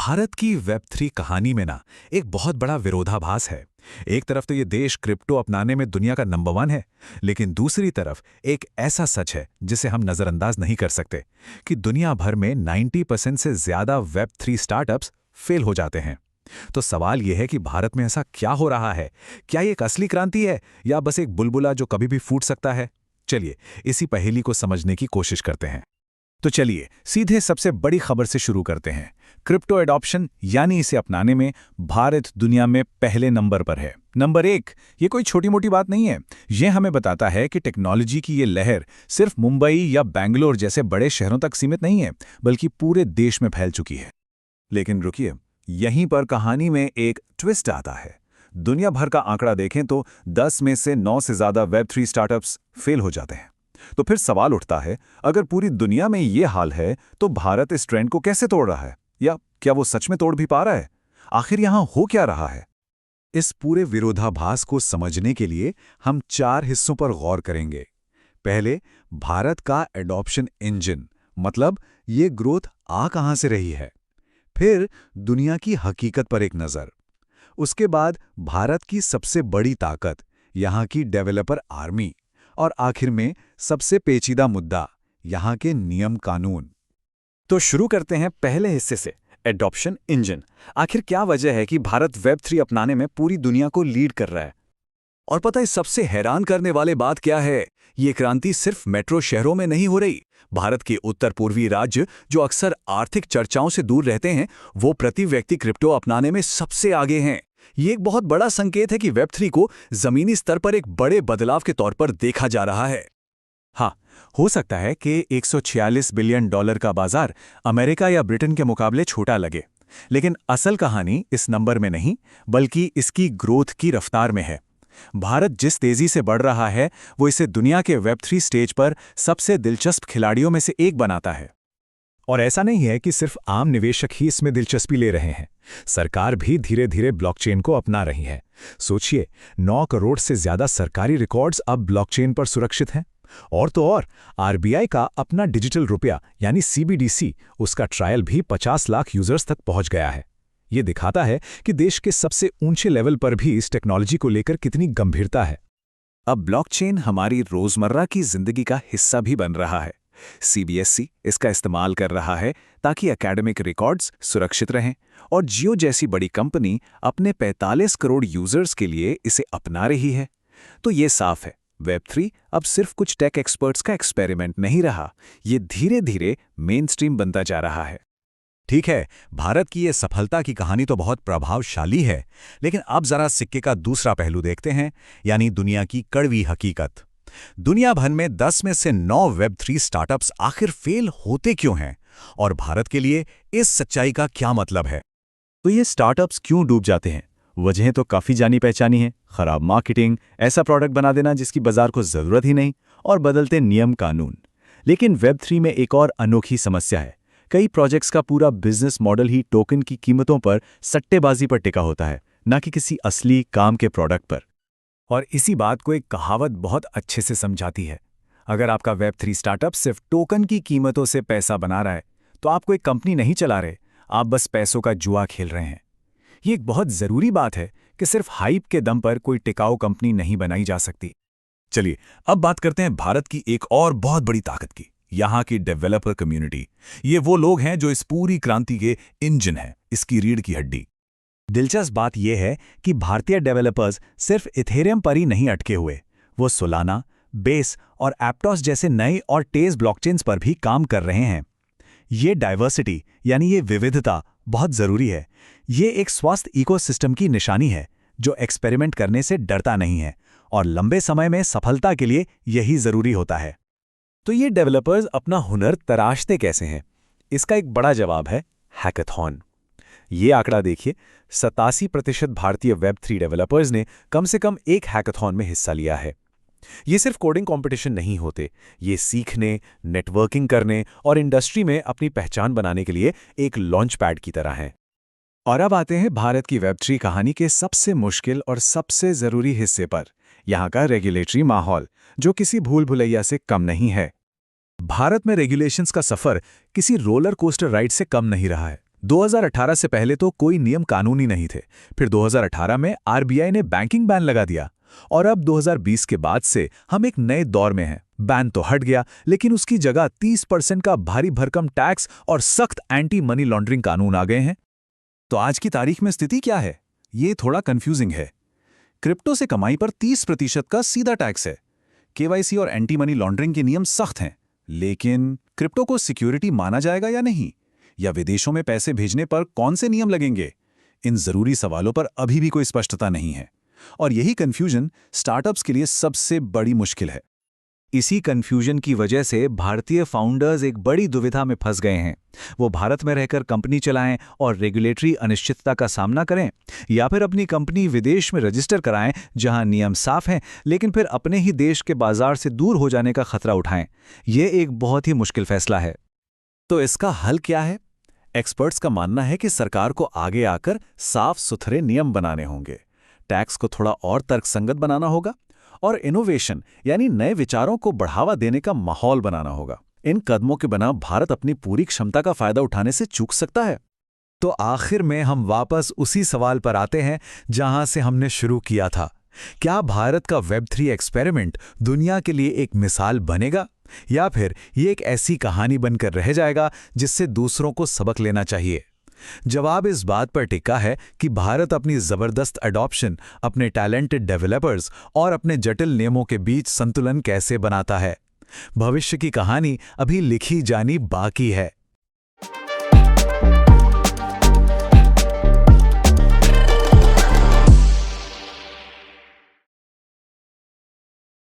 भारत की वेब 3 कहानी में ना एक बहुत बड़ा विरोधाभास है। एक तरफ तो ये देश क्रिप्टो अपनाने में दुनिया का नंबर 1 है, लेकिन दूसरी तरफ एक ऐसा सच है जिसे हम नजरअंदाज नहीं कर सकते कि दुनिया भर में 90% से ज्यादा वेब 3 स्टार्टअप्स फेल हो जाते हैं। तो सवाल यह है कि भारत में ऐसा क्या हो रहा है? क्या ये एक असली क्रांति है या बस एक बुलबुला जो कभी भी फूट सकता है? चलिए इसी पहेली को समझने की कोशिश करते हैं। तो चलिए सीधे सबसे बड़ी खबर से शुरू करते हैं। क्रिप्टो एडॉप्शन यानी इसे अपनाने में भारत दुनिया में पहले नंबर पर है। नंबर 1। ये कोई छोटी मोटी बात नहीं है। ये हमें बताता है कि टेक्नोलॉजी की ये लहर सिर्फ मुंबई या बैंगलोर जैसे बड़े शहरों तक सीमित नहीं है, बल्कि पूरे देश में फैल चुकी है। लेकिन रुकिए, यहीं पर कहानी में एक ट्विस्ट आता है। दुनिया भर का आंकड़ा देखें तो 10 में से 9 से ज्यादा वेब 3 स्टार्टअप्स फेल हो जाते हैं। तो फिर सवाल उठता है, अगर पूरी दुनिया में ये हाल है तो भारत इस ट्रेंड को कैसे तोड़ रहा है, या क्या वो सच में तोड़ भी पा रहा है? आखिर यहां हो क्या रहा है? इस पूरे विरोधाभास को समझने के लिए हम 4 हिस्सों पर गौर करेंगे। पहले, भारत का एडॉप्शन इंजन, मतलब ये ग्रोथ आ कहां से रही है। फिर दुनिया की हकीकत पर एक नजर। उसके बाद भारत की सबसे बड़ी ताकत, यहां की डेवलपर आर्मी। और आखिर में सबसे पेचीदा मुद्दा, यहां के नियम कानून। तो शुरू करते हैं पहले हिस्से से, एडॉप्शन इंजन। आखिर क्या वजह है कि भारत वेब 3 अपनाने में पूरी दुनिया को लीड कर रहा है? और पता है सबसे हैरान करने वाली बात क्या है? ये क्रांति सिर्फ मेट्रो शहरों में नहीं हो रही। भारत के उत्तर पूर्वी राज्य, जो अक्सर आर्थिक चर्चाओं से दूर रहते हैं, वो प्रति व्यक्ति क्रिप्टो अपनाने में सबसे आगे हैं। ये एक बहुत बड़ा संकेत है कि वेब 3 को जमीनी स्तर पर एक बड़े बदलाव के तौर पर देखा जा रहा है। हाँ, हो सकता है कि $146 बिलियन का बाजार अमेरिका या ब्रिटेन के मुकाबले छोटा लगे, लेकिन असल कहानी इस नंबर में नहीं, बल्कि इसकी ग्रोथ की रफ्तार में है। भारत जिस तेजी से बढ़ रहा है, वो इसे दुनिया के वेब 3 स्टेज पर सबसे दिलचस्प खिलाड़ियों में से एक बनाता है। और ऐसा नहीं है कि सिर्फ आम निवेशक ही इसमें दिलचस्पी ले रहे हैं। सरकार भी धीरे धीरे ब्लॉकचेन को अपना रही है। सोचिए, 9 करोड़ से ज्यादा सरकारी रिकॉर्ड्स अब ब्लॉकचेन पर सुरक्षित हैं। और तो और, आरबीआई का अपना डिजिटल रुपया यानी सीबीडीसी, उसका ट्रायल भी 50 लाख यूजर्स तक पहुंच गया है। ये दिखाता है कि देश के सबसे ऊंचे लेवल पर भी इस टेक्नोलॉजी को लेकर कितनी गंभीरता है। अब ब्लॉकचेन हमारी रोजमर्रा की जिंदगी का हिस्सा भी बन रहा है। सीबीएसई इसका इस्तेमाल कर रहा है ताकि एकेडमिक रिकॉर्ड्स सुरक्षित रहें, और जियो जैसी बड़ी कंपनी अपने 45 करोड़ यूजर्स के लिए इसे अपना रही है। तो ये साफ है, वेब 3 अब सिर्फ कुछ टेक एक्सपर्ट्स का एक्सपेरिमेंट नहीं रहा, ये धीरे धीरे मेनस्ट्रीम बनता जा रहा है। ठीक है, भारत की ये सफलता की कहानी तो बहुत प्रभावशाली है, लेकिन अब जरा सिक्के का दूसरा पहलू देखते हैं, यानी दुनिया की कड़वी हकीकत। दुनिया भर में 10 में से 9 वेब 3 स्टार्टअप्स आखिर फेल होते क्यों हैं, और भारत के लिए इस सच्चाई का क्या मतलब है? तो ये स्टार्टअप्स क्यों डूब जाते हैं? वजहें तो काफ़ी जानी पहचानी हैं। खराब मार्केटिंग, ऐसा प्रोडक्ट बना देना जिसकी बाजार को ज़रूरत ही नहीं, और बदलते नियम कानून। लेकिन वेब 3 में एक और अनोखी समस्या है। कई प्रोजेक्ट्स का पूरा बिजनेस मॉडल ही टोकन की कीमतों पर सट्टेबाजी पर टिका होता है, न कि किसी असली काम के प्रोडक्ट पर। और इसी बात को एक कहावत बहुत अच्छे से समझाती है। अगर आपका वेब 3 स्टार्टअप सिर्फ टोकन की कीमतों से पैसा बना रहा है, तो आप कोई कंपनी नहीं चला रहे, आप बस पैसों का जुआ खेल रहे हैं। ये एक बहुत जरूरी बात है कि सिर्फ हाइप के दम पर कोई टिकाऊ कंपनी नहीं बनाई जा सकती। चलिए अब बात करते हैं भारत की एक और बहुत बड़ी ताकत की, यहाँ की डेवलपर कम्युनिटी। ये वो लोग हैं जो इस पूरी क्रांति के इंजन हैं, इसकी रीढ़ की हड्डी। दिलचस्प बात यह है कि भारतीय डेवलपर्स सिर्फ इथेरियम पर ही नहीं अटके हुए, वो सोलाना, बेस और एप्टॉस जैसे नए और तेज ब्लॉकचेन्स पर भी काम कर रहे हैं। ये डाइवर्सिटी यानी ये विविधता बहुत जरूरी है। ये एक स्वस्थ इकोसिस्टम की निशानी है, जो एक्सपेरिमेंट करने से डरता नहीं है, और लंबे समय में सफलता के लिए यही जरूरी होता है। तो ये डेवलपर्स अपना हुनर तराशते कैसे हैं? इसका एक बड़ा जवाब है हैकाथॉन। ये आंकड़ा देखिए, 87% भारतीय वेब 3 डेवलपर्स ने कम से कम एक हैकाथॉन में हिस्सा लिया है। ये सिर्फ कोडिंग कंपटीशन नहीं होते, ये सीखने, नेटवर्किंग करने और इंडस्ट्री में अपनी पहचान बनाने के लिए एक लॉन्च पैड की तरह हैं। और अब आते हैं भारत की वेब 3 कहानी के सबसे मुश्किल और सबसे जरूरी हिस्से पर, यहाँ का रेगुलेटरी माहौल, जो किसी भूल भुलैया से कम नहीं है। भारत में रेगुलेशंस का सफर किसी रोलर कोस्टर राइड से कम नहीं रहा है। 2018 से पहले तो कोई नियम कानूनी नहीं थे। फिर 2018 में आरबीआई ने बैंकिंग बैन लगा दिया और अब 2020 के बाद से हम एक नए दौर में हैं। बैन तो हट गया, लेकिन उसकी जगह 30% का भारी भरकम टैक्स और सख्त एंटी मनी लॉन्ड्रिंग कानून आ गए हैं। तो आज की तारीख में स्थिति क्या है? ये थोड़ा कंफ्यूजिंग है। क्रिप्टो से कमाई पर 30% का सीधा टैक्स है। केवाईसी और एंटी मनी लॉन्ड्रिंग के नियम सख्त हैं, लेकिन क्रिप्टो को सिक्योरिटी माना जाएगा या नहीं? या विदेशों में पैसे भेजने पर कौन से नियम लगेंगे? इन जरूरी सवालों पर अभी भी कोई स्पष्टता नहीं है, और यही कंफ्यूजन स्टार्टअप्स के लिए सबसे बड़ी मुश्किल है। इसी कंफ्यूजन की वजह से भारतीय फाउंडर्स एक बड़ी दुविधा में फंस गए हैं। वो भारत में रहकर कंपनी चलाएं और रेगुलेटरी अनिश्चितता का सामना करें, या फिर अपनी कंपनी विदेश में रजिस्टर कराएं जहां नियम साफ हैं, लेकिन फिर अपने ही देश के बाजार से दूर हो जाने का खतरा उठाएं। ये एक बहुत ही मुश्किल फैसला है। तो इसका हल क्या है? एक्सपर्ट्स का मानना है कि सरकार को आगे आकर साफ सुथरे नियम बनाने होंगे, टैक्स को थोड़ा और तर्कसंगत बनाना होगा और इनोवेशन यानी नए विचारों को बढ़ावा देने का माहौल बनाना होगा। इन कदमों के बिना भारत अपनी पूरी क्षमता का फायदा उठाने से चूक सकता है। तो आखिर में हम वापस उसी सवाल पर आते हैं जहां से हमने शुरू किया था। क्या भारत का वेब3 एक्सपेरिमेंट दुनिया के लिए एक मिसाल बनेगा, या फिर ये एक ऐसी कहानी बनकर रह जाएगा जिससे दूसरों को सबक लेना चाहिए? जवाब इस बात पर टिका है कि भारत अपनी जबरदस्त अडॉप्शन, अपने टैलेंटेड डेवलपर्स और अपने जटिल नियमों के बीच संतुलन कैसे बनाता है। भविष्य की कहानी अभी लिखी जानी बाकी है।